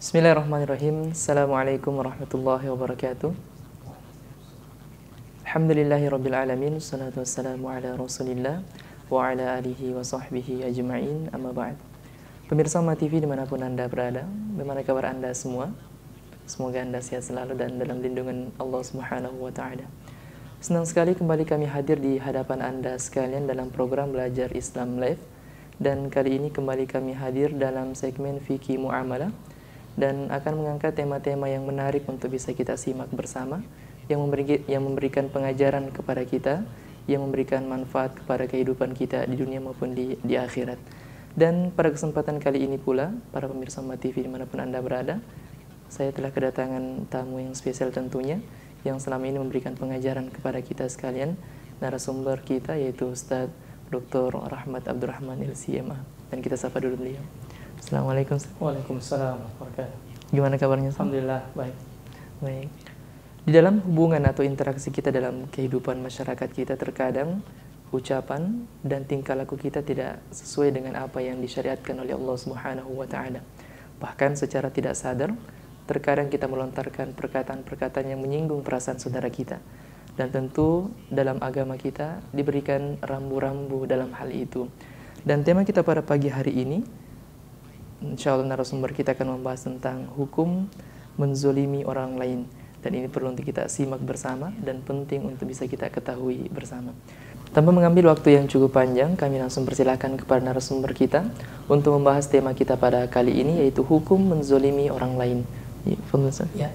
Bismillahirrahmanirrahim. Assalamualaikum warahmatullahi wabarakatuh. Alhamdulillahirabbil alamin. Wassalatu wassalamu ala Rasulillah wa ala alihi wa sahbihi ajma'in. Amma ba'd. Pemirsa Uma TV dimanapun Anda berada, bagaimana kabar Anda semua? Semoga Anda sehat selalu dan dalam lindungan Allah Subhanahu wa taala. Senang sekali kembali kami hadir di hadapan Anda sekalian dalam program Belajar Islam Live. Dan kali ini kembali kami hadir dalam segmen Fikih Muamalah dan akan mengangkat tema-tema yang menarik untuk bisa kita simak bersama, yang memberikan pengajaran kepada kita, yang memberikan manfaat kepada kehidupan kita di dunia maupun di akhirat. Dan pada kesempatan kali ini pula, para pemirsa Uma TV dimanapun Anda berada, saya telah kedatangan tamu yang spesial tentunya, yang selama ini memberikan pengajaran kepada kita sekalian, narasumber kita yaitu Ustaz Dr. Rahmat Abdurrahman LCMA. Dan kita sapa dulu beliau. Assalamualaikum. Waalaikumsalam warahmatullahi wabarakatuh. Gimana kabarnya? Alhamdulillah baik. Baik. Di dalam hubungan atau interaksi kita dalam kehidupan masyarakat kita, terkadang ucapan dan tingkah laku kita tidak sesuai dengan apa yang disyariatkan oleh Allah Subhanahu wa taala. Bahkan secara tidak sadar, terkadang kita melontarkan perkataan-perkataan yang menyinggung perasaan saudara kita. Dan tentu dalam agama kita diberikan rambu-rambu dalam hal itu. Dan tema kita pada pagi hari ini, insya Allah narasumber kita akan membahas tentang hukum menzolimi orang lain. Dan ini perlu untuk kita simak bersama dan penting untuk bisa kita ketahui bersama. Tanpa mengambil waktu yang cukup panjang, kami langsung persilakan kepada narasumber kita untuk membahas tema kita pada kali ini, yaitu hukum menzolimi orang lain. Ya.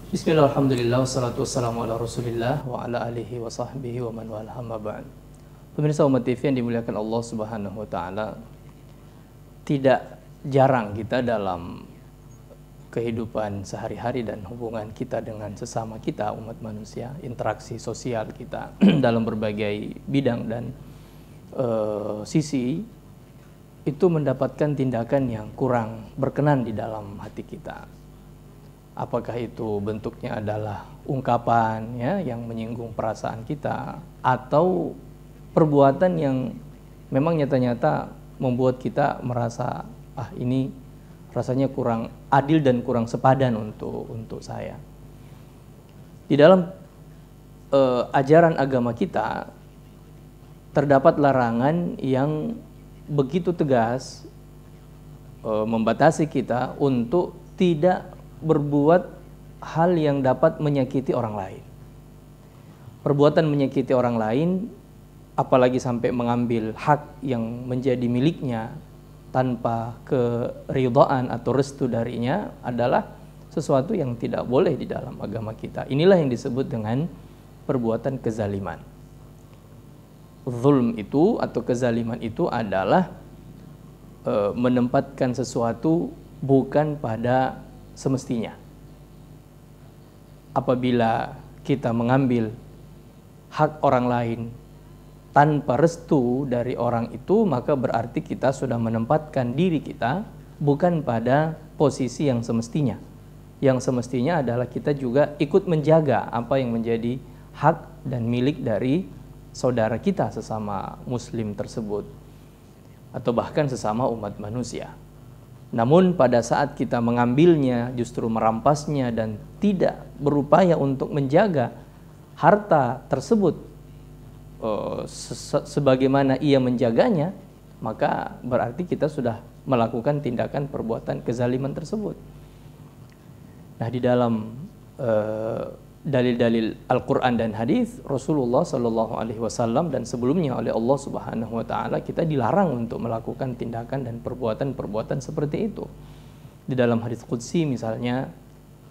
Bismillah, alhamdulillah, wassalatu wassalamu ala Rasulillah wa ala alihi wa sahbihi wa man wala, amma ba'd. Pemirsa Uma TV yang dimuliakan Allah Subhanahu wa taala, tidak jarang kita dalam kehidupan sehari-hari dan hubungan kita dengan sesama kita, umat manusia, interaksi sosial kita dalam berbagai bidang dan sisi, itu mendapatkan tindakan yang kurang berkenan di dalam hati kita. Apakah itu bentuknya adalah ungkapan ya, yang menyinggung perasaan kita, atau perbuatan yang memang nyata-nyata membuat kita merasa ini rasanya kurang adil dan kurang sepadan untuk saya. Di dalam ajaran agama kita terdapat larangan yang begitu tegas membatasi kita untuk tidak berbuat hal yang dapat menyakiti orang lain. Perbuatan menyakiti orang lain, apalagi sampai mengambil hak yang menjadi miliknya tanpa keridhaan atau restu darinya, adalah sesuatu yang tidak boleh di dalam agama kita. Inilah yang disebut dengan perbuatan kezaliman. Zulm itu atau kezaliman itu adalah menempatkan sesuatu bukan pada semestinya. Apabila kita mengambil hak orang lain tanpa restu dari orang itu, maka berarti kita sudah menempatkan diri kita bukan pada posisi yang semestinya. Yang semestinya adalah kita juga ikut menjaga apa yang menjadi hak dan milik dari saudara kita sesama muslim tersebut, atau bahkan sesama umat manusia. Namun pada saat kita mengambilnya, justru merampasnya dan tidak berupaya untuk menjaga harta tersebut sebagaimana ia menjaganya, maka berarti kita sudah melakukan tindakan perbuatan kezaliman tersebut. Nah, di dalam dalil-dalil Al-Quran dan hadis Rasulullah SAW dan sebelumnya oleh Allah Subhanahu wa taala, kita dilarang untuk melakukan tindakan dan perbuatan-perbuatan seperti itu. Di dalam hadis qudsi misalnya,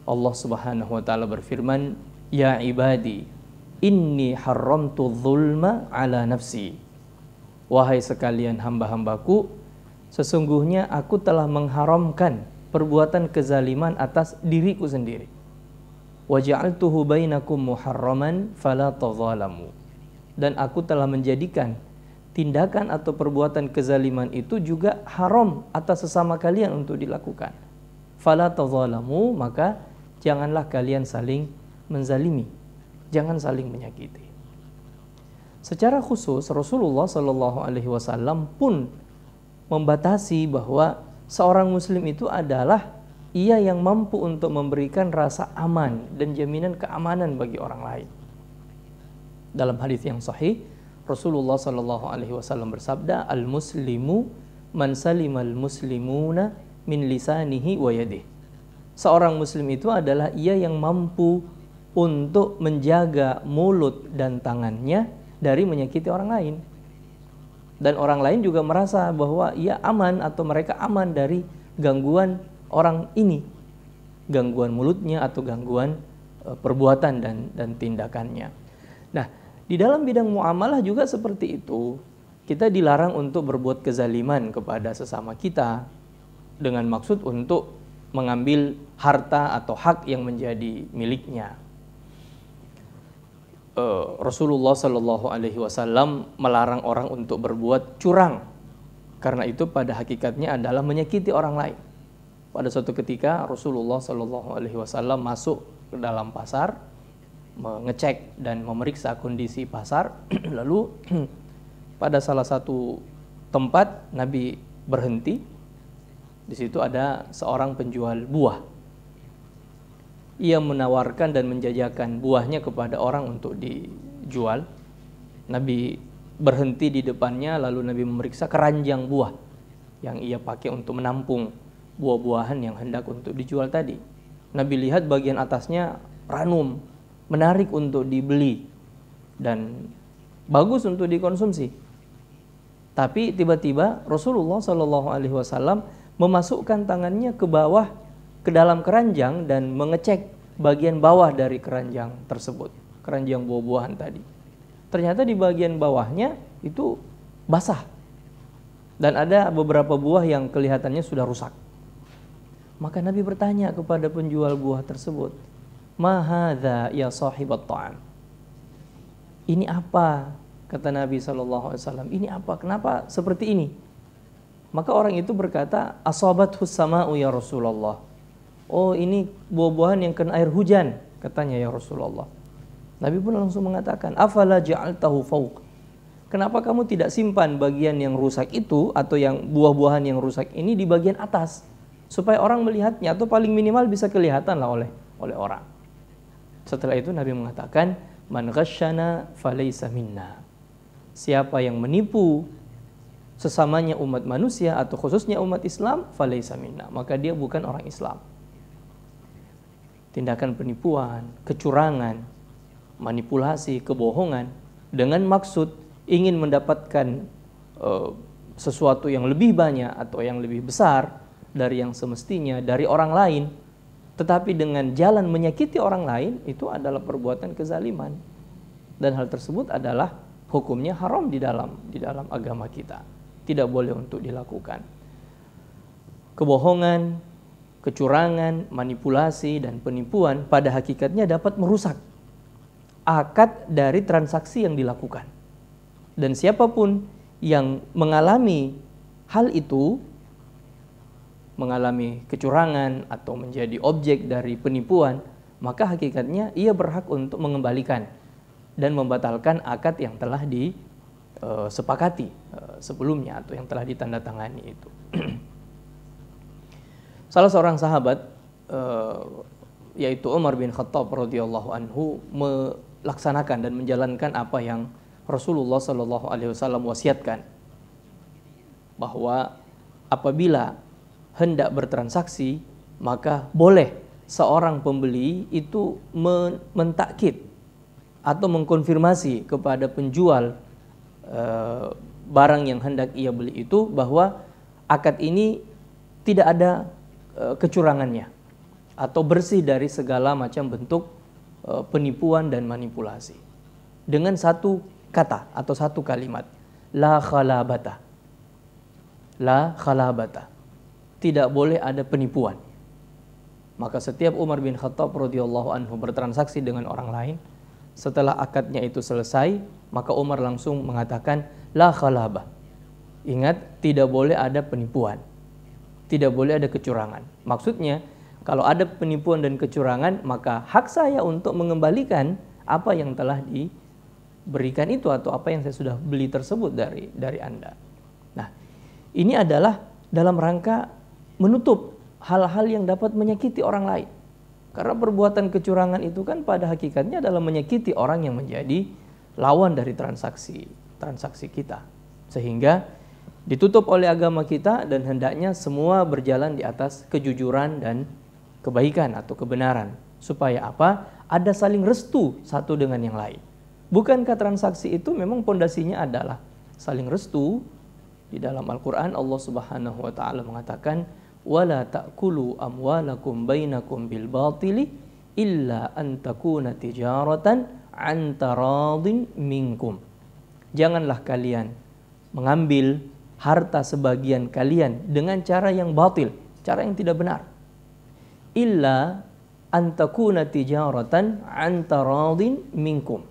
Allah Subhanahu wa taala berfirman, "Ya ibadi, inni haramtu dzulma ala nafsi." Wahai sekalian hamba-hambaku, sesungguhnya aku telah mengharamkan perbuatan kezaliman atas diriku sendiri. Wa ja'altuhu bainakum muharraman fala tadzalamu. Dan aku telah menjadikan tindakan atau perbuatan kezaliman itu juga haram atas sesama kalian untuk dilakukan. Fala tadzalamu, maka janganlah kalian saling menzalimi. Jangan saling menyakiti. Secara khusus Rasulullah SAW pun membatasi bahwa seorang muslim itu adalah ia yang mampu untuk memberikan rasa aman dan jaminan keamanan bagi orang lain. Dalam hadis yang sahih, Rasulullah Shallallahu Alaihi Wasallam bersabda, al-muslimu man salimal muslimuna min lisanihi wa yadihi. Seorang muslim itu adalah ia yang mampu untuk menjaga mulut dan tangannya dari menyakiti orang lain. Dan orang lain juga merasa bahwa ia aman atau mereka aman dari gangguan orang ini, gangguan mulutnya atau gangguan perbuatan dan tindakannya. Nah, di dalam bidang muamalah juga seperti itu. Kita dilarang untuk berbuat kezaliman kepada sesama kita dengan maksud untuk mengambil harta atau hak yang menjadi miliknya. Rasulullah Shallallahu Alaihi Wasallam melarang orang untuk berbuat curang, karena itu pada hakikatnya adalah menyakiti orang lain. Pada suatu ketika Rasulullah Shallallahu Alaihi Wasallam masuk ke dalam pasar, mengecek dan memeriksa kondisi pasar. Lalu pada salah satu tempat Nabi berhenti. Di situ ada seorang penjual buah. Ia menawarkan dan menjajakan buahnya kepada orang untuk dijual. Nabi berhenti di depannya, lalu Nabi memeriksa keranjang buah yang ia pakai untuk menampung buah-buahan yang hendak untuk dijual tadi. Nabi lihat bagian atasnya ranum, menarik untuk dibeli dan bagus untuk dikonsumsi. Tapi tiba-tiba Rasulullah Shallallahu Alaihi Wasallam memasukkan tangannya ke bawah, ke dalam keranjang dan mengecek bagian bawah dari keranjang tersebut, keranjang buah-buahan tadi. Ternyata di bagian bawahnya itu basah dan ada beberapa buah yang kelihatannya sudah rusak. Maka Nabi bertanya kepada penjual buah tersebut, "Ma hadza ya sahibat ta'am?" Ini apa? Kata Nabi SAW, ini apa? Kenapa seperti ini? Maka orang itu berkata, "Asabathus sama'u ya Rasulullah." Oh, ini buah-buahan yang kena air hujan, katanya ya Rasulullah. Nabi pun langsung mengatakan, "Afala ja'altahu fawq?" Kenapa kamu tidak simpan bagian yang rusak itu atau yang buah-buahan yang rusak ini di bagian atas supaya orang melihatnya atau paling minimal bisa kelihatan lah oleh orang. Setelah itu Nabi mengatakan, "Man ghasyana falaysa minna." Siapa yang menipu sesamanya umat manusia atau khususnya umat Islam, falaysa minna, maka dia bukan orang Islam. Tindakan penipuan, kecurangan, manipulasi, kebohongan dengan maksud ingin mendapatkan sesuatu yang lebih banyak atau yang lebih besar dari yang semestinya dari orang lain, tetapi dengan jalan menyakiti orang lain, itu adalah perbuatan kezaliman. Dan hal tersebut adalah hukumnya haram di dalam agama kita. Tidak boleh untuk dilakukan. Kebohongan, kecurangan, manipulasi, dan penipuan pada hakikatnya dapat merusak akad dari transaksi yang dilakukan. Dan siapapun yang mengalami hal itu, mengalami kecurangan atau menjadi objek dari penipuan, maka hakikatnya ia berhak untuk mengembalikan dan membatalkan akad yang telah disepakati sebelumnya atau yang telah ditandatangani itu. Salah seorang sahabat yaitu Umar bin Khattab radhiyallahu anhu melaksanakan dan menjalankan apa yang Rasulullah Shallallahu Alaihi Wasallam wasiatkan, bahwa apabila hendak bertransaksi maka boleh seorang pembeli itu mentakkid atau mengkonfirmasi kepada penjual barang yang hendak ia beli itu bahwa akad ini tidak ada kecurangannya atau bersih dari segala macam bentuk penipuan dan manipulasi, dengan satu kata atau satu kalimat, la khalabata. La khalabata. Tidak boleh ada penipuan. Maka setiap Umar bin Khattab radhiyallahu anhu bertransaksi dengan orang lain, setelah akadnya itu selesai, maka Umar langsung mengatakan la khalabah. Ingat, tidak boleh ada penipuan. Tidak boleh ada kecurangan. Maksudnya, kalau ada penipuan dan kecurangan, maka hak saya untuk mengembalikan apa yang telah diberikan itu atau apa yang saya sudah beli tersebut dari Anda. Nah, ini adalah dalam rangka menutup hal-hal yang dapat menyakiti orang lain. Karena perbuatan kecurangan itu kan pada hakikatnya adalah menyakiti orang yang menjadi lawan dari transaksi kita. Sehingga ditutup oleh agama kita dan hendaknya semua berjalan di atas kejujuran dan kebaikan atau kebenaran. Supaya apa? Ada saling restu satu dengan yang lain. Bukankah transaksi itu memang pondasinya adalah saling restu? Di dalam Al-Quran Allah Subhanahu wa Ta'ala mengatakan, wala ta'kulu amwalakum bainakum bil batili illa an takuna tijaratan an taradin minkum. Janganlah kalian mengambil harta sebagian kalian dengan cara yang batil, cara yang tidak benar. Illa an takuna tijaratan an taradin minkum.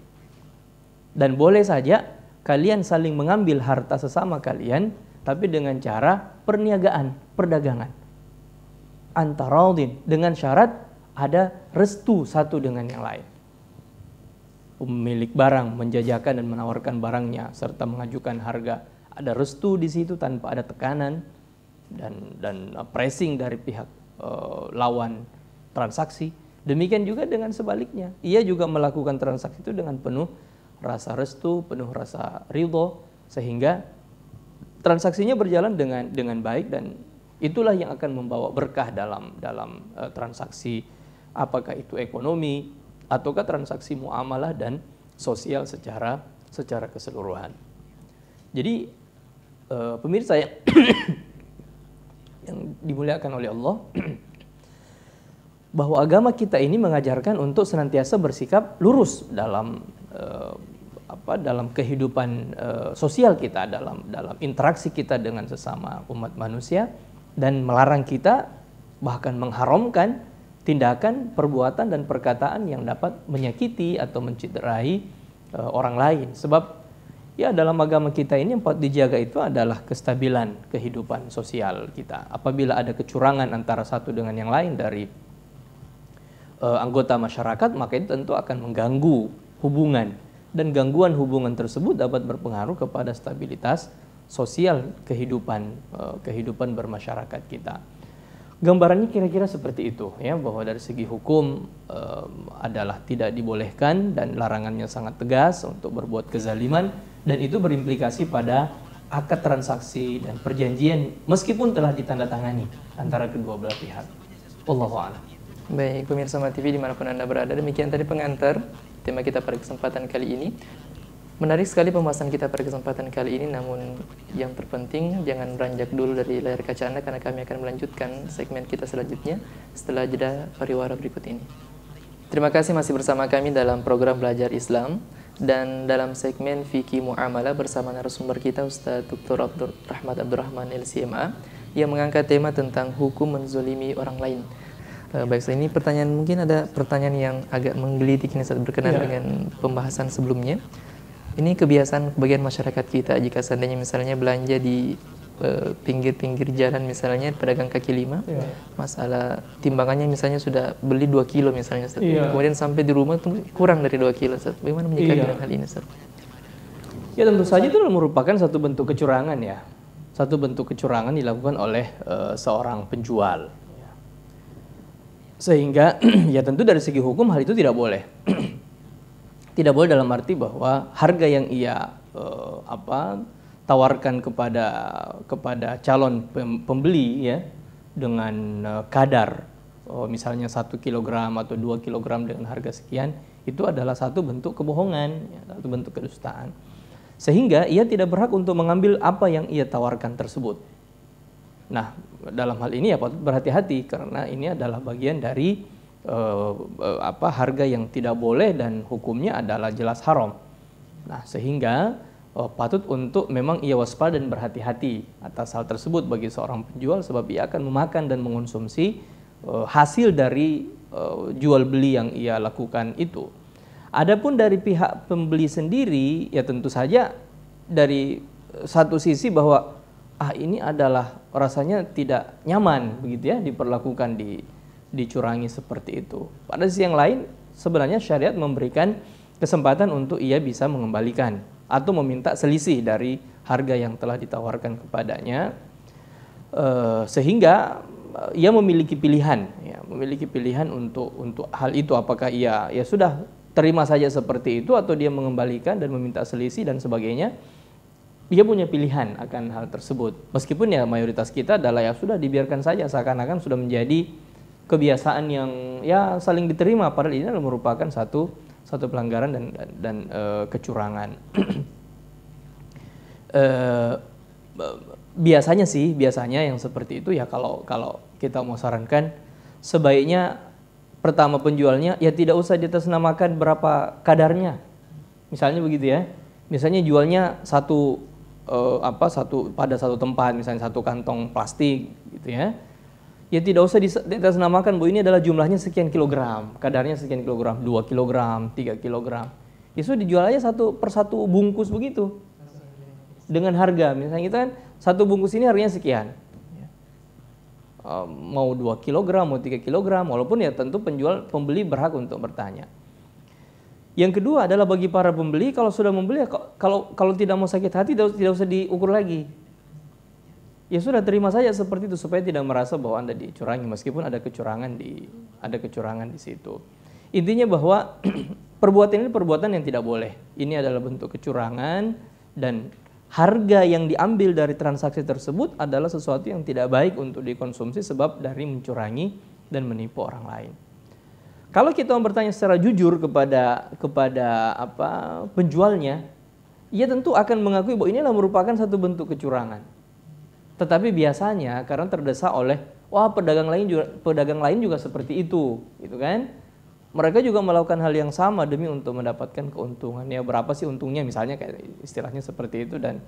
Dan boleh saja kalian saling mengambil harta sesama kalian tapi dengan cara perniagaan, perdagangan. Antaradin, dengan syarat ada restu satu dengan yang lain. Pemilik barang menjajakan dan menawarkan barangnya serta mengajukan harga, ada restu di situ tanpa ada tekanan dan pressing dari pihak lawan transaksi. Demikian juga dengan sebaliknya, ia juga melakukan transaksi itu dengan penuh rasa restu, penuh rasa ridho, sehingga transaksinya berjalan dengan baik, dan itulah yang akan membawa berkah dalam transaksi, apakah itu ekonomi ataukah transaksi muamalah dan sosial secara keseluruhan. Jadi pemirsa yang dimuliakan oleh Allah, bahwa agama kita ini mengajarkan untuk senantiasa bersikap lurus dalam kehidupan sosial kita, dalam interaksi kita dengan sesama umat manusia, dan melarang kita, bahkan mengharamkan tindakan, perbuatan, dan perkataan yang dapat menyakiti atau mencederai orang lain. Sebab ya dalam agama kita ini yang patut dijaga itu adalah kestabilan kehidupan sosial kita. Apabila ada kecurangan antara satu dengan yang lain dari anggota masyarakat, maka itu tentu akan mengganggu hubungan, dan gangguan hubungan tersebut dapat berpengaruh kepada stabilitas sosial kehidupan bermasyarakat kita. Gambarannya kira-kira seperti itu, ya, bahwa dari segi hukum adalah tidak dibolehkan dan larangannya sangat tegas untuk berbuat kezaliman, dan itu berimplikasi pada akad transaksi dan perjanjian meskipun telah ditandatangani antara kedua belah pihak. Wallahu a'lam. Baik, pemirsa Mata TV dimanapun Anda berada, demikian tadi pengantar tema kita pada kesempatan kali ini. Menarik sekali pembahasan kita pada kesempatan kali ini, namun yang terpenting jangan beranjak dulu dari layar kaca Anda, karena kami akan melanjutkan segmen kita selanjutnya setelah jeda pariwara berikut ini. Terima kasih masih bersama kami dalam program Belajar Islam, dan dalam segmen Fikih Muamalah bersama narasumber kita Ustaz Dr. Rahmat Abdurrahman LCMA yang mengangkat tema tentang hukum menzolimi orang lain. Baik, ini pertanyaan, mungkin ada pertanyaan yang agak menggelitik ini saat berkenaan dengan pembahasan sebelumnya. Ini kebiasaan kebagian masyarakat kita, jika seandainya misalnya belanja di pinggir-pinggir jalan, misalnya pedagang kaki lima, masalah timbangannya misalnya sudah beli 2 kilo misalnya, kemudian sampai di rumah itu kurang dari 2 kilo. Bagaimana menyikapi dengan hal ini, Ustaz? Ya tentu saja itu merupakan satu bentuk kecurangan, ya. Satu bentuk kecurangan dilakukan oleh seorang penjual. Sehingga ya tentu dari segi hukum hal itu tidak boleh. Tidak boleh dalam arti bahwa harga yang ia tawarkan kepada calon pembeli, ya, dengan kadar misalnya 1 kilogram atau 2 kilogram dengan harga sekian, itu adalah satu bentuk kebohongan, ya, satu bentuk kedustaan. Sehingga ia tidak berhak untuk mengambil apa yang ia tawarkan tersebut. Nah, dalam hal ini ya patut berhati-hati, karena ini adalah bagian dari harga yang tidak boleh dan hukumnya adalah jelas haram. Nah, sehingga patut untuk memang ia waspada dan berhati-hati atas hal tersebut bagi seorang penjual, sebab ia akan memakan dan mengonsumsi hasil dari jual beli yang ia lakukan itu. Adapun dari pihak pembeli sendiri, ya tentu saja dari satu sisi bahwa ini adalah rasanya tidak nyaman begitu, ya, diperlakukan dicurangi seperti itu. Pada sisi yang lain, sebenarnya syariat memberikan kesempatan untuk ia bisa mengembalikan atau meminta selisih dari harga yang telah ditawarkan kepadanya. Sehingga ia memiliki pilihan, ya, memiliki pilihan untuk hal itu, apakah ia ya sudah terima saja seperti itu atau dia mengembalikan dan meminta selisih dan sebagainya. Dia punya pilihan akan hal tersebut. Meskipun ya mayoritas kita adalah ya sudah dibiarkan saja, seakan-akan sudah menjadi kebiasaan yang ya saling diterima, padahal ini adalah merupakan satu pelanggaran dan kecurangan. Biasanya yang seperti itu ya kalau kita mau sarankan sebaiknya pertama penjualnya ya tidak usah diatasnamakan berapa kadarnya. Misalnya begitu ya. Misalnya jualnya satu pada satu tempat, misalnya satu kantong plastik gitu ya. Ya tidak usah diatasnamakan bahwa ini adalah jumlahnya sekian kilogram, kadarnya sekian kilogram, 2 kilogram, 3 kilogram. Ya sudah dijual aja satu per satu bungkus begitu. Dengan harga, misalnya kita kan satu bungkus ini harganya sekian. Mau 2 kilogram, mau 3 kilogram, walaupun ya tentu pembeli berhak untuk bertanya. Yang kedua adalah bagi para pembeli, kalau sudah membeli ya, kalau tidak mau sakit hati tidak usah diukur lagi. Ya sudah terima saja seperti itu supaya tidak merasa bahwa Anda dicurangi meskipun ada kecurangan di situ. Intinya bahwa perbuatan ini perbuatan yang tidak boleh. Ini adalah bentuk kecurangan dan harga yang diambil dari transaksi tersebut adalah sesuatu yang tidak baik untuk dikonsumsi sebab dari mencurangi dan menipu orang lain. Kalau kita mau bertanya secara jujur kepada penjualnya, ia tentu akan mengakui bahwa inilah merupakan satu bentuk kecurangan. Tetapi biasanya karena terdesak oleh pedagang lain juga seperti itu, gitu kan? Mereka juga melakukan hal yang sama demi untuk mendapatkan keuntungan. Ya berapa sih untungnya misalnya kayak istilahnya seperti itu dan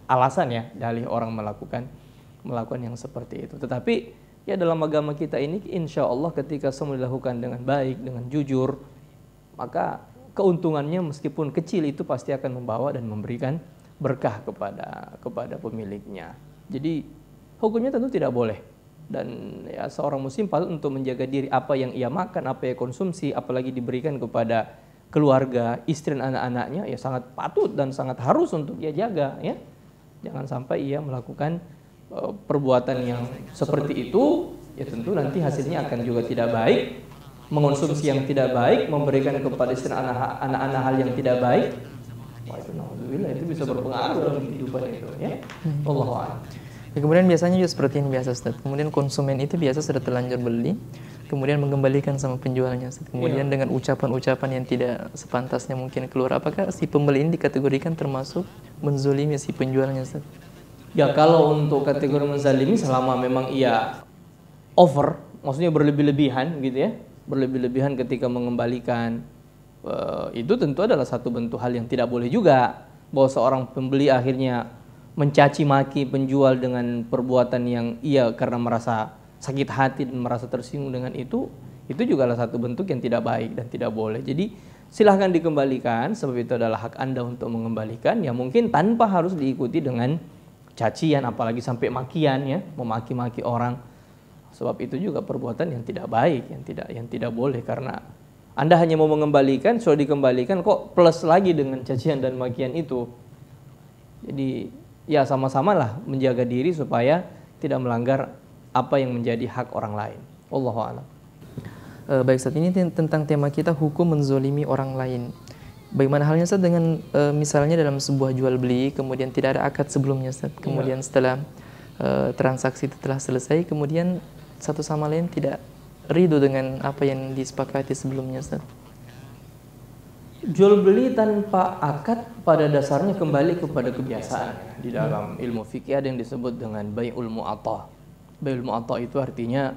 alasan ya dalih orang melakukan yang seperti itu. Tetapi ya dalam agama kita ini insya Allah ketika semua dilakukan dengan baik, dengan jujur, maka keuntungannya meskipun kecil itu pasti akan membawa dan memberikan berkah kepada pemiliknya. Jadi hukumnya tentu tidak boleh. Dan ya seorang muslim patut untuk menjaga diri, apa yang ia makan, apa yang konsumsi, apalagi diberikan kepada keluarga, istri dan anak-anaknya, ya sangat patut dan sangat harus untuk ia jaga, ya. Jangan sampai ia melakukan perbuatan yang seperti itu, ya tentu nanti hasilnya akan juga tidak baik, mengonsumsi yang tidak baik, memberikan kepada istri dan anak-anak hal yang tidak baik. Wah itu alhamdulillah itu bisa berpengaruh dalam kehidupan itu, ya. Wallahu a'lam. Ya, kemudian biasanya juga seperti yang biasa Ustaz. Kemudian konsumen itu biasa sudah terlanjur beli, kemudian mengembalikan sama penjualnya Ustaz. Kemudian dengan ucapan-ucapan yang tidak sepantasnya mungkin keluar. Apakah si pembeli ini dikategorikan termasuk menzolimi si penjualnya Ustaz? Ya kalau untuk kategori menzalimi selama memang ia over, maksudnya berlebih-lebihan gitu ya. Berlebih-lebihan ketika mengembalikan, itu tentu adalah satu bentuk hal yang tidak boleh juga. Bahwa seorang pembeli akhirnya mencaci maki penjual dengan perbuatan yang ia karena merasa sakit hati dan merasa tersinggung dengan itu juga adalah satu bentuk yang tidak baik dan tidak boleh. Jadi silahkan dikembalikan, sebab itu adalah hak Anda untuk mengembalikan, ya mungkin tanpa harus diikuti dengan cacian, apalagi sampai makian ya, memaki-maki orang. Sebab itu juga perbuatan yang tidak baik, yang tidak boleh, karena Anda hanya mau mengembalikan, sudah dikembalikan kok plus lagi dengan cacian dan makian itu. Jadi ya sama-sama lah menjaga diri supaya tidak melanggar apa yang menjadi hak orang lain. Wallahu a'lam. Baik, saat ini tentang tema kita hukum menzolimi orang lain. Bagaimana halnya Ustaz dengan misalnya dalam sebuah jual beli kemudian tidak ada akad sebelumnya Ustaz. Kemudian setelah transaksi itu telah selesai, kemudian satu sama lain tidak ridho dengan apa yang disepakati sebelumnya Ustaz. Jual beli tanpa akad pada dasarnya kembali kepada kebiasaan. Di dalam ilmu fikih ada yang disebut dengan bai'ul mu'athah. Bai'ul mu'athah itu artinya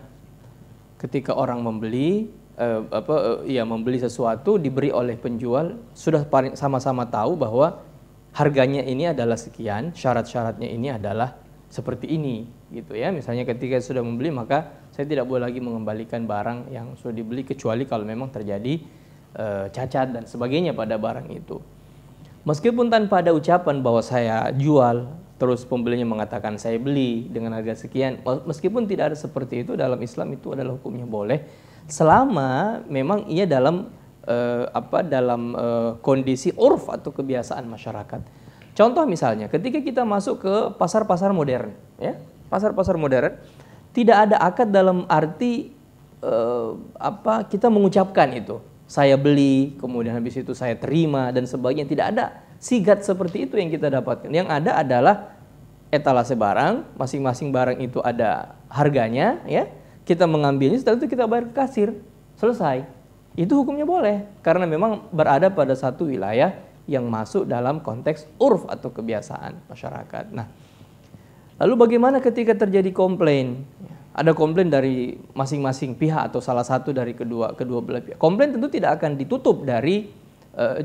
ketika orang membeli membeli sesuatu diberi oleh penjual, sudah sama-sama tahu bahwa harganya ini adalah sekian, syarat-syaratnya ini adalah seperti ini gitu ya. Misalnya ketika sudah membeli, maka saya tidak boleh lagi mengembalikan barang yang sudah dibeli kecuali kalau memang terjadi cacat dan sebagainya pada barang itu. Meskipun tanpa ada ucapan bahwa saya jual, terus pembelinya mengatakan saya beli dengan harga sekian, meskipun tidak ada seperti itu, dalam Islam itu adalah hukumnya boleh, selama memang ia dalam kondisi urf atau kebiasaan masyarakat. Contoh misalnya, ketika kita masuk ke pasar-pasar modern, ya, pasar-pasar modern tidak ada akad dalam arti kita mengucapkan itu. Saya beli, kemudian habis itu saya terima dan sebagainya. Tidak ada sigat seperti itu yang kita dapatkan. Yang ada adalah etalase barang, masing-masing barang itu ada harganya, ya. Kita mengambilnya, setelah itu kita bayar ke kasir, selesai. Itu hukumnya boleh, karena memang berada pada satu wilayah yang masuk dalam konteks urf atau kebiasaan masyarakat. Nah, lalu bagaimana ketika terjadi komplain? Ada komplain dari masing-masing pihak atau salah satu dari kedua belah pihak. Komplain tentu tidak akan ditutup dari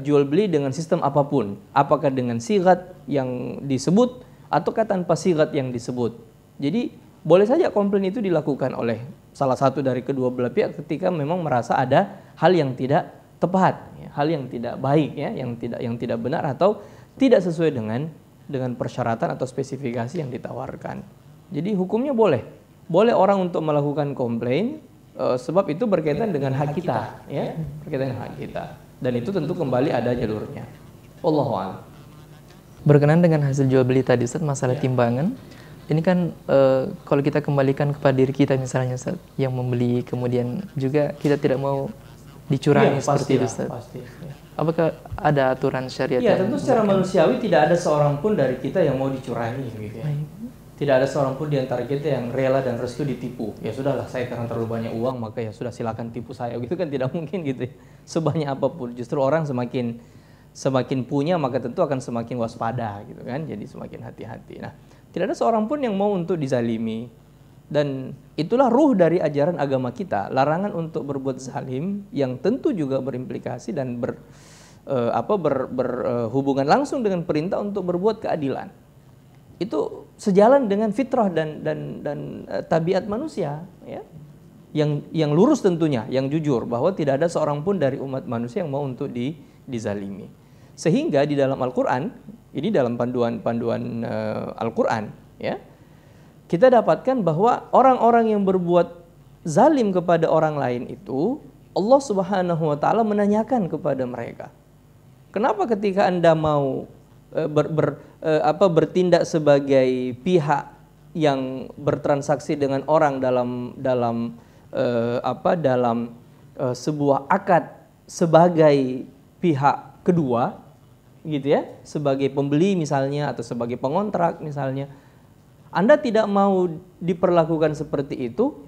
jual beli dengan sistem apapun, apakah dengan sigat yang disebut ataukah tanpa sigat yang disebut. Jadi boleh saja komplain itu dilakukan oleh salah satu dari kedua belah pihak ketika memang merasa ada hal yang tidak tepat, ya, hal yang tidak baik, ya, yang tidak benar atau tidak sesuai dengan persyaratan atau spesifikasi yang ditawarkan. Jadi hukumnya boleh orang untuk melakukan komplain, sebab itu berkaitan dengan hak kita, ya, berkaitan dengan hak kita. Dan itu tentu kembali ada jalurnya. Wallahu a'lam. Berkenaan dengan hasil jual beli tadi Ustaz, masalah timbangan, ini kan kalau kita kembalikan kepada diri kita misalnya Ustaz, yang membeli kemudian juga kita tidak mau dicurangi seperti itu Ustaz. Pasti, ya. Apakah ada aturan syariat? Ya, tentu secara manusiawi tidak ada seorang pun dari kita yang mau dicurangi gitu ya. Tidak ada seorang pun di antara kita yang rela dan restu ditipu. Ya sudahlah, saya karena terlalu banyak uang, maka ya sudah silakan tipu saya. Gitu kan tidak mungkin gitu ya. Sebanyak apapun, justru orang semakin punya maka tentu akan semakin waspada gitu kan. Jadi semakin hati-hati. Nah, tidak ada seorang pun yang mau untuk dizalimi. Dan itulah ruh dari ajaran agama kita, larangan untuk berbuat zalim yang tentu juga berimplikasi dan berhubungan langsung dengan perintah untuk berbuat keadilan. Itu sejalan dengan fitrah dan tabiat manusia, ya. Yang lurus tentunya, yang jujur, bahwa tidak ada seorang pun dari umat manusia yang mau untuk dizalimi. Sehingga di dalam Al-Qur'an, ini dalam panduan Al-Qur'an, ya. Kita dapatkan bahwa orang-orang yang berbuat zalim kepada orang lain itu Allah Subhanahu wa taala menanyakan kepada mereka. Kenapa ketika Anda mau bertindak sebagai pihak yang bertransaksi dengan orang dalam sebuah akad sebagai pihak kedua gitu ya, sebagai pembeli misalnya atau sebagai pengontrak misalnya, Anda tidak mau diperlakukan seperti itu,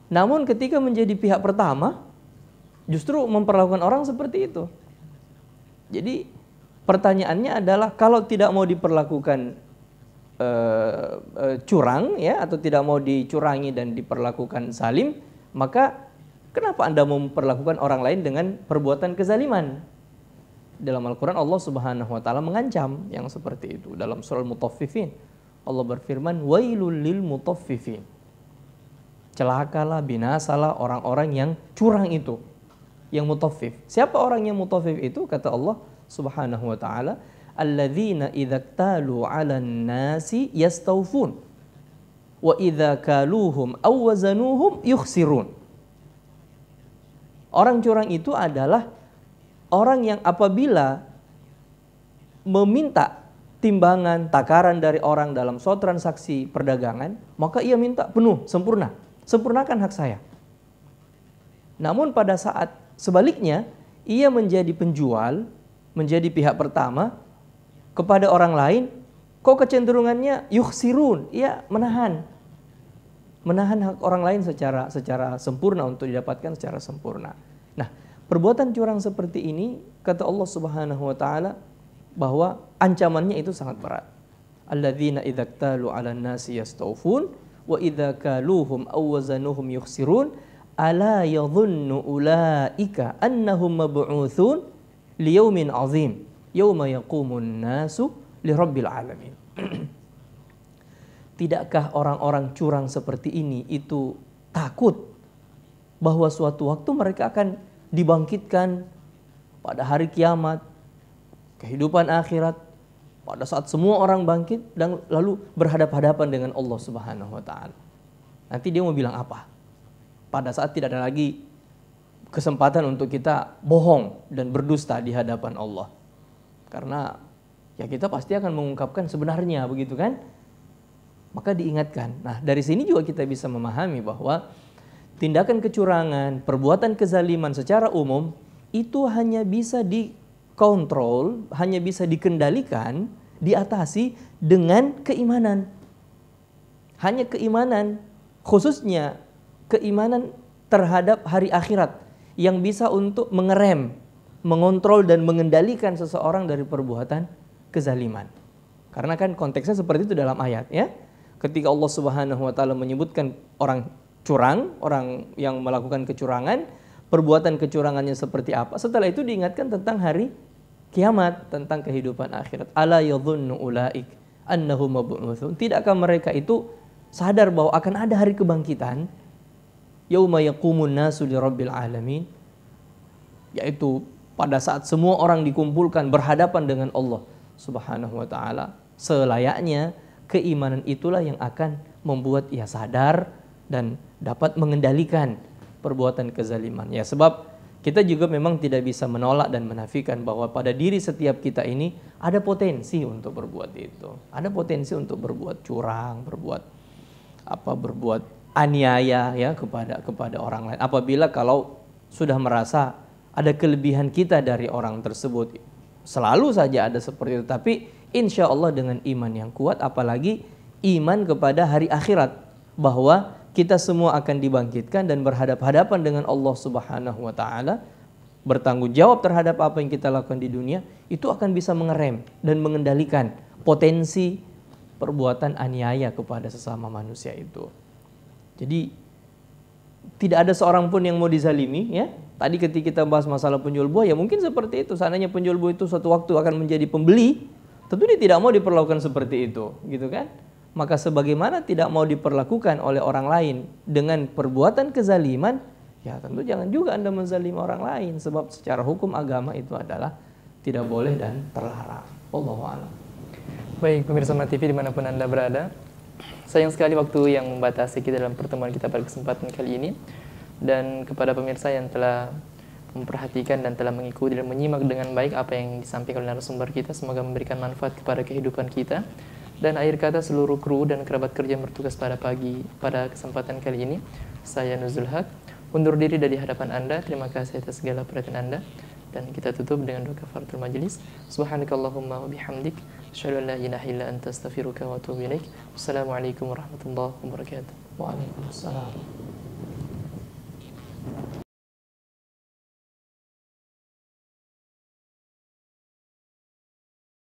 namun ketika menjadi pihak pertama justru memperlakukan orang seperti itu. Jadi pertanyaannya adalah, kalau tidak mau diperlakukan curang ya, atau tidak mau dicurangi dan diperlakukan zalim, maka kenapa Anda mau memperlakukan orang lain dengan perbuatan kezaliman? Dalam Al-Quran Allah Subhanahu wa taala mengancam yang seperti itu. Dalam surah Al-Mutaffifin Allah berfirman, wailul lil mutaffifin. Celakalah, binasalah orang-orang yang curang itu, yang mutaffif. Siapa orang yang mutaffif itu? Kata Allah Subhanahu wa taala, alladzina idza ktalu 'alan nasi yastawfun wa idza kaluhum aw wazanuhum yukhsirun. Orang curang itu adalah orang yang apabila meminta timbangan, takaran dari orang dalam suatu transaksi perdagangan, maka ia minta penuh, sempurna. Sempurnakan hak saya. Namun pada saat sebaliknya, ia menjadi penjual, menjadi pihak pertama kepada orang lain, kok kecenderungannya yukhsirun, ia menahan hak orang lain secara sempurna untuk didapatkan secara sempurna. Nah, perbuatan curang seperti ini, kata Allah Subhanahu wa taala, bahwa ancamannya itu sangat berat. Alladzina idza ktalu 'alan nasi yastawfun wa idza kaluhum aw wazanuhum yukhsirun ala yadhunnu ulaika annahum mab'utsun liyaumin 'azim yauma yaqumun nasu lirabbil alamin. Tidakkah orang-orang curang seperti ini itu takut bahwa suatu waktu mereka akan dibangkitkan pada hari kiamat, kehidupan akhirat, pada saat semua orang bangkit dan lalu berhadapan-hadapan dengan Allah Subhanahu wa taala. Nanti dia mau bilang apa? Pada saat tidak ada lagi kesempatan untuk kita bohong dan berdusta di hadapan Allah. Karena ya kita pasti akan mengungkapkan sebenarnya, begitu kan? maka diingatkan. Nah, dari sini juga kita bisa memahami bahwa tindakan kecurangan, perbuatan kezaliman secara umum itu hanya bisa dikontrol, hanya bisa dikendalikan, diatasi dengan keimanan. Hanya keimanan, khususnya keimanan terhadap hari akhirat yang bisa untuk mengerem, mengontrol dan mengendalikan seseorang dari perbuatan kezaliman. Karena kan konteksnya seperti itu dalam ayat ya. Ketika Allah Subhanahu wa taala menyebutkan orang curang, orang yang melakukan kecurangan, perbuatan kecurangannya seperti apa? Setelah itu diingatkan tentang hari kiamat, tentang kehidupan akhirat. Ala yadhunnu ulaik annahum mab'utsun. Tidakkah mereka itu sadar bahwa akan ada hari kebangkitan? Yauma yaqumun nasu lirabbil alamin. Yaitu pada saat semua orang dikumpulkan berhadapan dengan Allah Subhanahu wa taala. Selayaknya keimanan itulah yang akan membuat ia sadar dan dapat mengendalikan perbuatan kezaliman. Ya, sebab kita juga memang tidak bisa menolak dan menafikan bahwa pada diri setiap kita ini ada potensi untuk berbuat itu. Ada potensi untuk berbuat curang, berbuat aniaya ya kepada orang lain. Apabila kalau sudah merasa ada kelebihan kita dari orang tersebut, selalu saja ada seperti itu. Tapi insya Allah dengan iman yang kuat, apalagi iman kepada hari akhirat, bahwa kita semua akan dibangkitkan dan berhadap-hadapan dengan Allah Subhanahu wa taala, bertanggung jawab terhadap apa yang kita lakukan di dunia, itu akan bisa mengerem dan mengendalikan potensi perbuatan aniaya kepada sesama manusia itu. Jadi tidak ada seorang pun yang mau dizalimi ya. Tadi ketika kita bahas masalah penjual buah, ya mungkin seperti itu. Seandainya penjual buah itu suatu waktu akan menjadi pembeli, tentu dia tidak mau diperlakukan seperti itu, gitu kan? Maka sebagaimana tidak mau diperlakukan oleh orang lain dengan perbuatan kezaliman, ya tentu jangan juga Anda menzalimi orang lain, sebab secara hukum agama itu adalah tidak boleh dan terlarang. Wallahu a'lam. Baik, pemirsa Mata TV dimanapun Anda berada, sayang sekali waktu yang membatasi kita dalam pertemuan kita pada kesempatan kali ini. Dan kepada pemirsa yang telah memperhatikan dan telah mengikuti dan menyimak dengan baik apa yang disampaikan oleh narasumber kita, semoga memberikan manfaat kepada kehidupan kita. Dan akhir kata seluruh kru dan kerabat kerja yang bertugas pada kesempatan kali ini, saya Nuzul Haq undur diri dari hadapan Anda. Terima kasih atas segala perhatian Anda, dan kita tutup dengan doa kafaratul majelis. Subhanakallahumma wa bihamdik, asyhadu an la ilaha illa anta astaghfiruka wa atubu ilaik. Wassalamualaikum warahmatullahi wabarakatuh. Waalaikumsalam.